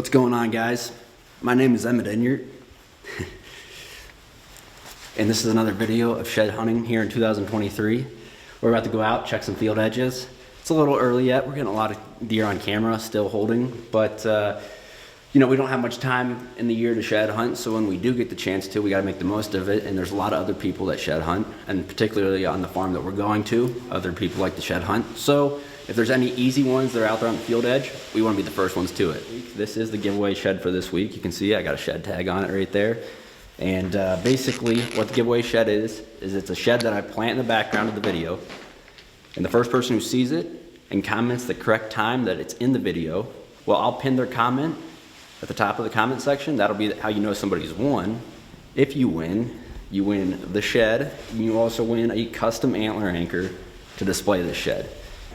What's going on, guys? My name is Emmett Enyart, and this is another video of shed hunting here in 2023. We're about to go out, check some field edges. It's a little early yet. We're getting a lot of deer on camera still holding, but you know, we don't have much time in the year to shed hunt, so when we do get the chance to, we got to make the most of it. And there's a lot of other people that shed hunt, and particularly on the farm that we're going to, other people like to shed hunt. So if there's any easy ones that are out there on the field edge, we want to be the first ones to it. This is the giveaway shed for this week. You can see I got a shed tag on it right there. And basically what the giveaway shed is it's a shed that I plant in the background of the video. And the first person who sees it and comments the correct time that it's in the video, well, I'll pin their comment at the top of the comment section. That'll be how you know somebody's won. If you win the shed. You also win a custom antler anchor to display the shed.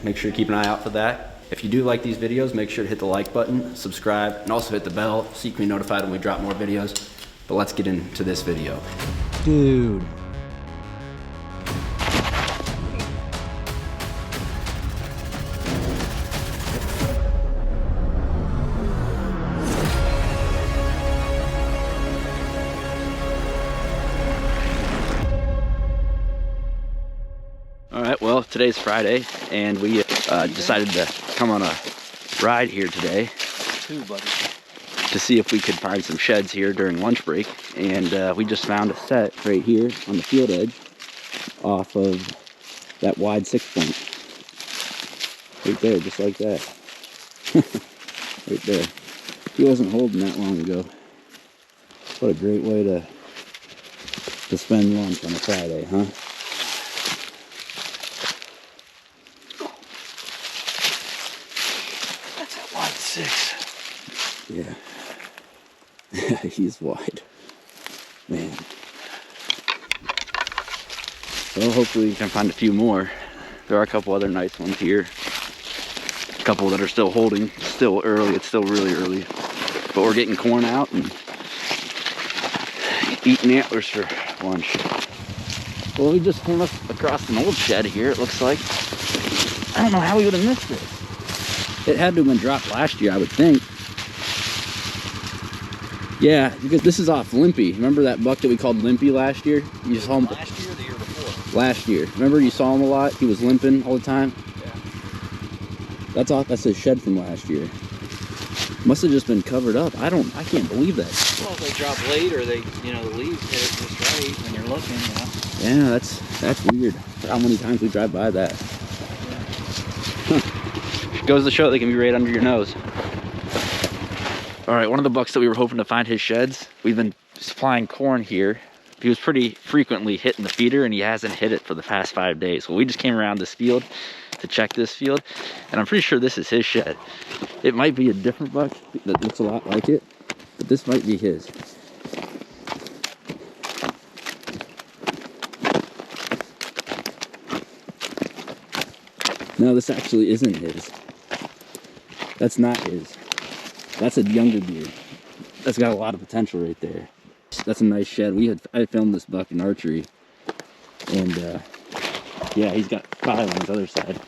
Make sure you keep an eye out for that. If you do like these videos, make sure to hit the like button, subscribe, and also hit the bell so you can be notified when we drop more videos. But let's get into this video. Dude. All right, well, today's Friday, and we decided to come on a ride here today to see if we could find some sheds here during lunch break. And we just found a set right here on the field edge off of that wide 6-point. Right there, just like that. Right there. He wasn't holding that long ago. What a great way to spend lunch on a Friday, huh? Yeah. He's wide. Man. Well, hopefully we can find a few more. There are a couple other nice ones here. A couple that are still holding. Still early. It's still really early. But we're getting corn out and eating antlers for lunch. Well, we just came across an old shed here, it looks like. I don't know how we would have missed it. It had to have been dropped last year, I would think. Yeah, because this is off Limpy. Remember that buck that we called Limpy last year? You saw him last year or the year before? Last year. Remember you saw him a lot? He was limping all the time? Yeah. That's his shed from last year. Must have just been covered up. I can't believe that. Well, if they drop late or they, the leaves hit it just right when you're looking, Yeah, that's weird. How many times we drive by that. Yeah. Huh. Goes to show they can be right under your nose. All right, one of the bucks that we were hoping to find his sheds, we've been supplying corn here. He was pretty frequently hitting the feeder, and he hasn't hit it for the past 5 days. Well, we just came around this field to check this field, and I'm pretty sure this is his shed. It might be a different buck that looks a lot like it, but this might be his. No, this actually isn't his. That's not his. That's a younger deer. That's got a lot of potential right there. That's a nice shed. I filmed this buck in archery, and yeah, he's got 5 on his other side.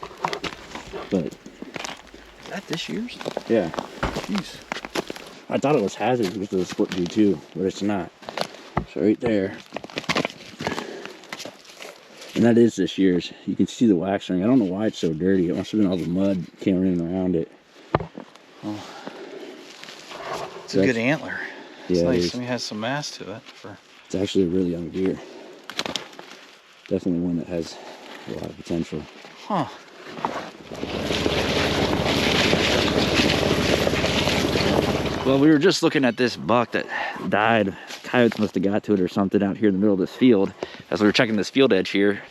But Is that this year's? yeah, Jeez. I thought it was Hazard, which was a split view too, but it's not. So right there, and that is this year's. You can see the wax ring. I don't know why it's so dirty. It must have been all the mud came in around it. Oh. It's a good antler. It's Yeah, nice. It has some mass to it. It's actually a really young deer. Definitely one that has a lot of potential. Huh. Well, we were just looking at this buck that died. Coyotes must have got to it or something out here in the middle of this field as we were checking this field edge here.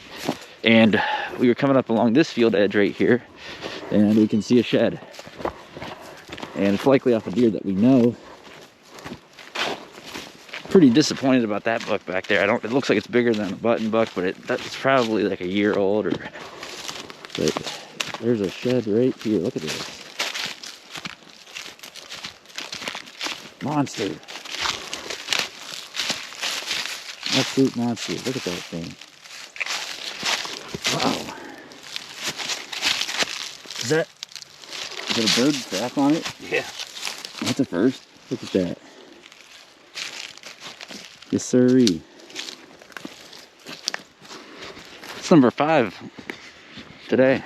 And we were coming up along this field edge right here, and we can see a shed. And it's likely off a deer that we know. Pretty disappointed about that buck back there. It looks like it's bigger than a button buck, but it's probably like a year old. But there's a shed right here. Look at this. Monster. Absolute monster. Look at that thing. Wow. Is it a bird back on it? Yeah. That's a first. Look at that. Yes, sirree. It's number 5 today.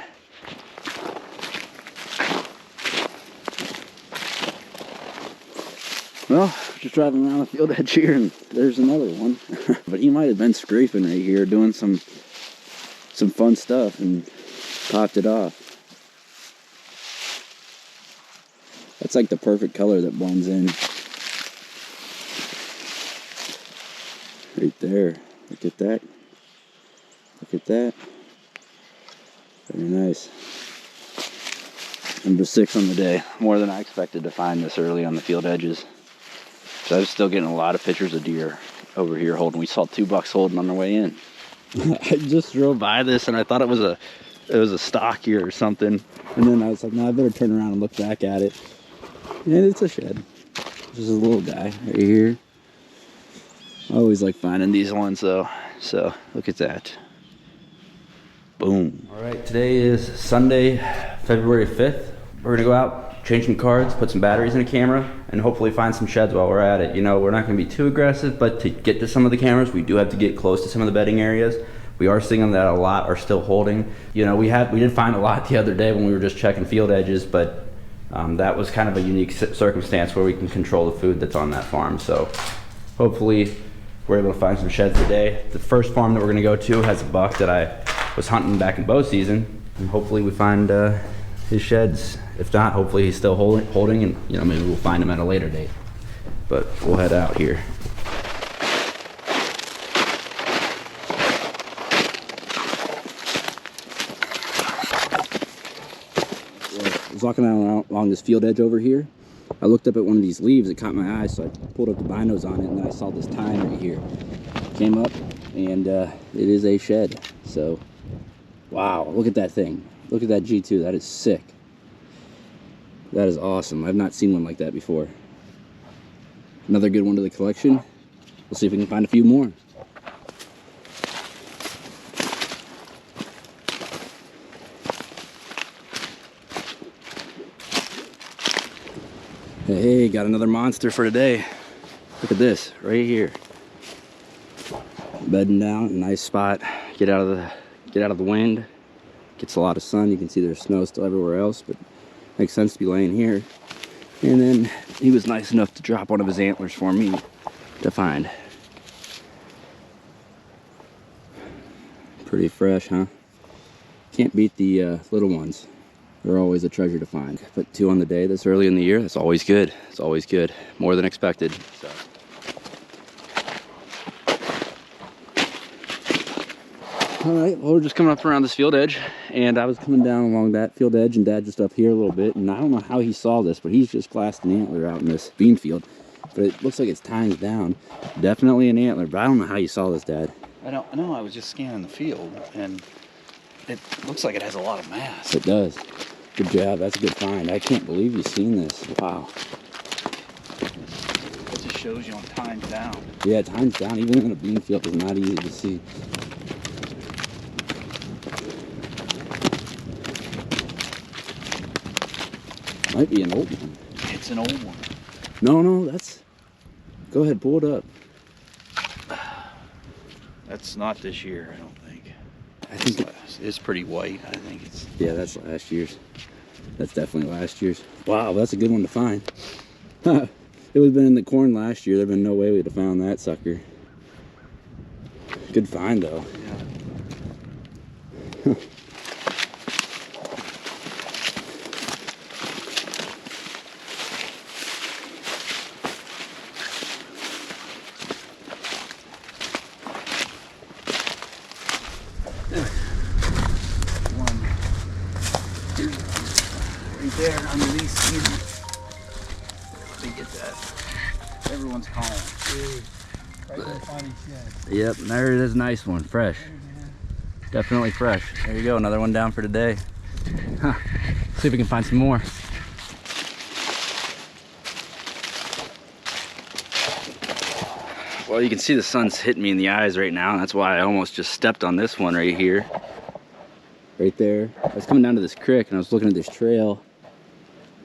Well, just driving around the field edge here, and there's another one. But he might have been scraping right here, doing some fun stuff, and popped it off. That's like the perfect color that blends in. Right there. Look at that. Look at that. Very nice. Number 6 on the day. More than I expected to find this early on the field edges. So I was still getting a lot of pictures of deer over here holding. We saw 2 bucks holding on their way in. I just drove by this and I thought it was a stock here or something. And then I was like, no, I better turn around and look back at it. And it's a shed. Just a little guy right here. I always like finding these ones though. So look at that. Boom. All right, today is Sunday, February 5th. We're gonna go out, change some cards, put some batteries in a camera, and hopefully find some sheds while we're at it. You know, we're not gonna be too aggressive, but to get to some of the cameras, we do have to get close to some of the bedding areas. We are seeing them that a lot are still holding. You know, we did find a lot the other day when we were just checking field edges, but that was kind of a unique circumstance where we can control the food that's on that farm. So hopefully we're able to find some sheds today. The first farm that we're gonna go to has a buck that I was hunting back in bow season, and hopefully we find his sheds. If not, hopefully he's still holding, and you know, maybe we'll find him at a later date. But we'll head out here. I was walking along this field edge over here. I looked up at one of these leaves, it caught my eye, so I pulled up the binos on it, and then I saw this tine right here. Came up, and it is a shed. So, wow, look at that thing. Look at that G2, that is sick. That is awesome. I've not seen one like that before. Another good one to the collection. We'll see if we can find a few more. Hey, got another monster for today. Look at this, right here. Bedding down, a nice spot. Get out of the wind. Gets a lot of sun. You can see there's snow still everywhere else, but makes sense to be laying here. And then he was nice enough to drop one of his antlers for me to find. Pretty fresh, huh? Can't beat the little ones. They're always a treasure to find. Put 2 on the day this early in the year. That's always good. It's always good. More than expected. So. All right, well, we're just coming up around this field edge, and I was coming down along that field edge, and Dad just up here a little bit, and I don't know how he saw this, but he's just glassed an antler out in this bean field. But it looks like it's tying down. Definitely an antler, but I don't know how you saw this, Dad. I don't know. I was just scanning the field, and it looks like it has a lot of mass. It does. Good job. That's a good find. I can't believe you've seen this. Wow. It just shows you on times down. Yeah, times down, even in a bean field, is not easy to see. Might be an old one. It's an old one. No, that's... Go ahead, pull it up. That's not this year, I don't think. I think It's pretty white. I think it's... Yeah, that's last year's. That's definitely last year's. Wow, that's a good one to find. It would have been in the corn last year. There'd been no way we'd have found that sucker. Good find, though. Yeah. Right there underneath. They get that. Everyone's calling. Right where finding shed. Yep, there it is. Nice one. Fresh. Definitely fresh. There you go. Another one down for today. Huh. See if we can find some more. Well, you can see the sun's hitting me in the eyes right now. That's why I almost just stepped on this one right here. Right there. I was coming down to this creek and I was looking at this trail.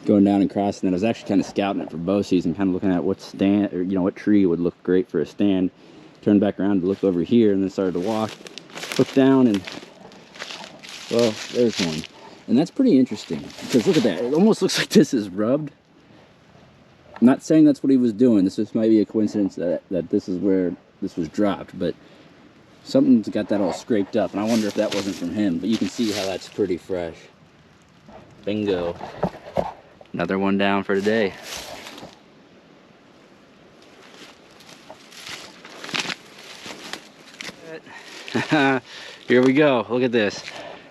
going down and crossing it. I was actually kind of scouting it for bow season, kind of looking at what stand, or what tree would look great for a stand. Turned back around to look over here, and then started to walk. Looked down, and well, there's one. And that's pretty interesting, because look at that. It almost looks like this is rubbed. I'm not saying that's what he was doing. This just might be a coincidence that this is where this was dropped, but something's got that all scraped up, and I wonder if that wasn't from him. But you can see how that's pretty fresh. Bingo. Another one down for today. Here we go. Look at this.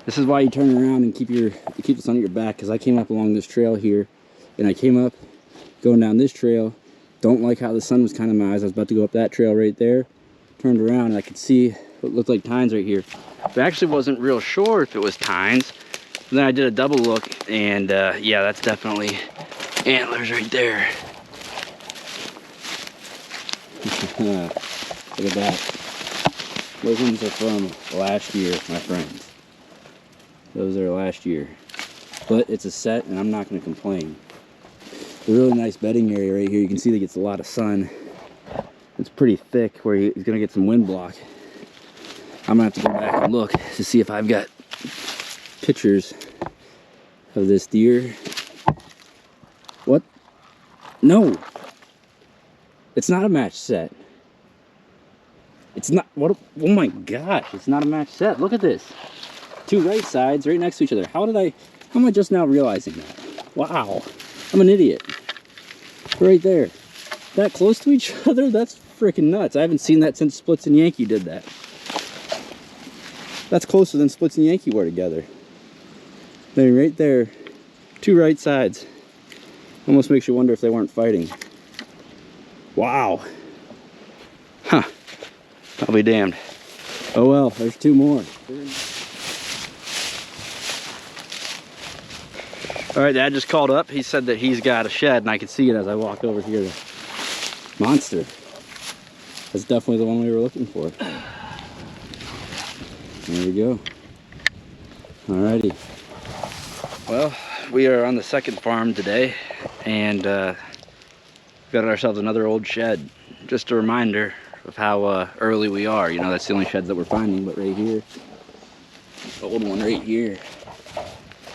This is why you turn around and keep the sun at your back, because I came up along this trail here, and I came up going down this trail. Don't like how the sun was kind of my eyes. I was about to go up that trail right there. Turned around and I could see what looked like tines right here. But I actually wasn't real sure if it was tines. And then I did a double look, and yeah, that's definitely antlers right there. Look at that. Those ones are from last year, my friends. Those are last year. But it's a set, and I'm not going to complain. A really nice bedding area right here. You can see that gets a lot of sun. It's pretty thick where he's going to get some wind block. I'm going to have to go back and look to see if I've got pictures of this deer. What? No. It's not a match set. It's not, what, oh my gosh, it's not a match set. Look at this. Two right sides right next to each other. How am I just now realizing that? Wow, I'm an idiot. Right there. That close to each other? That's freaking nuts. I haven't seen that since Splits and Yankee did that. That's closer than Splits and Yankee were together. Then right there, two right sides. Almost makes you wonder if they weren't fighting. Wow. Huh. I'll be damned. Oh well, there's two more. All right, Dad just called up. He said that he's got a shed, and I could see it as I walk over here. Monster. That's definitely the one we were looking for. There we go. Alrighty. Well, we are on the second farm today, and got ourselves another old shed. Just a reminder of how early we are. You know, that's the only sheds that we're finding, but right here, the old one right here.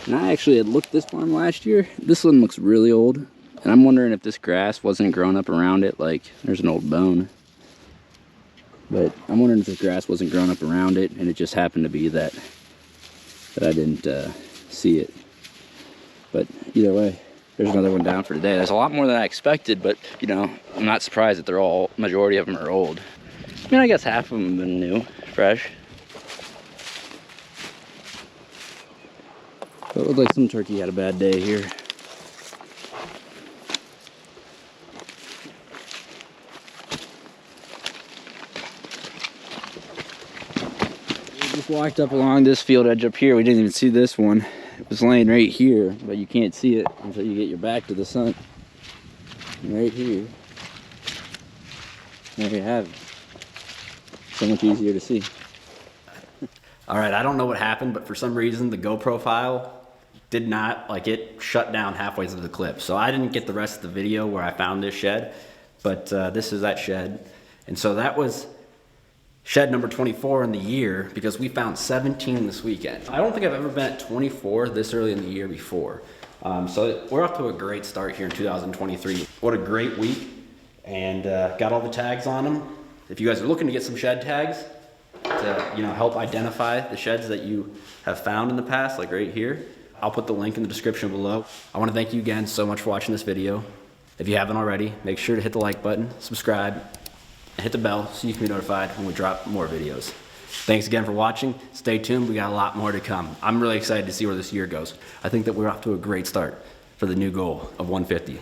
And I actually had looked this farm last year. This one looks really old, and I'm wondering if this grass wasn't growing up around it. Like, there's an old bone. But I'm wondering if this grass wasn't growing up around it, and it just happened to be that I didn't see it. But either way, there's another one down for today. There's a lot more than I expected, but you know, I'm not surprised that they're all, majority of them are old. I mean, I guess half of them have been new, fresh. But it looked like some turkey had a bad day here. We just walked up along this field edge up here. We didn't even see this one. It was laying right here, but you can't see it until you get your back to the sun. And right here. There you have it. So much easier to see. All right, I don't know what happened, but for some reason the GoPro file did not, like, it shut down halfway through the clip. So I didn't get the rest of the video where I found this shed, but this is that shed. And so that was shed number 24 in the year, because we found 17 this weekend. I don't think I've ever been at 24 this early in the year before. So we're off to a great start here in 2023. What a great week, and got all the tags on them. If you guys are looking to get some shed tags to, you know, help identify the sheds that you have found in the past, like right here, I'll put the link in the description below. I want to thank you again so much for watching this video. If you haven't already, make sure to hit the like button, subscribe, and hit the bell so you can be notified when we drop more videos. Thanks again for watching. Stay tuned, we got a lot more to come. I'm really excited to see where this year goes. I think that we're off to a great start for the new goal of 150.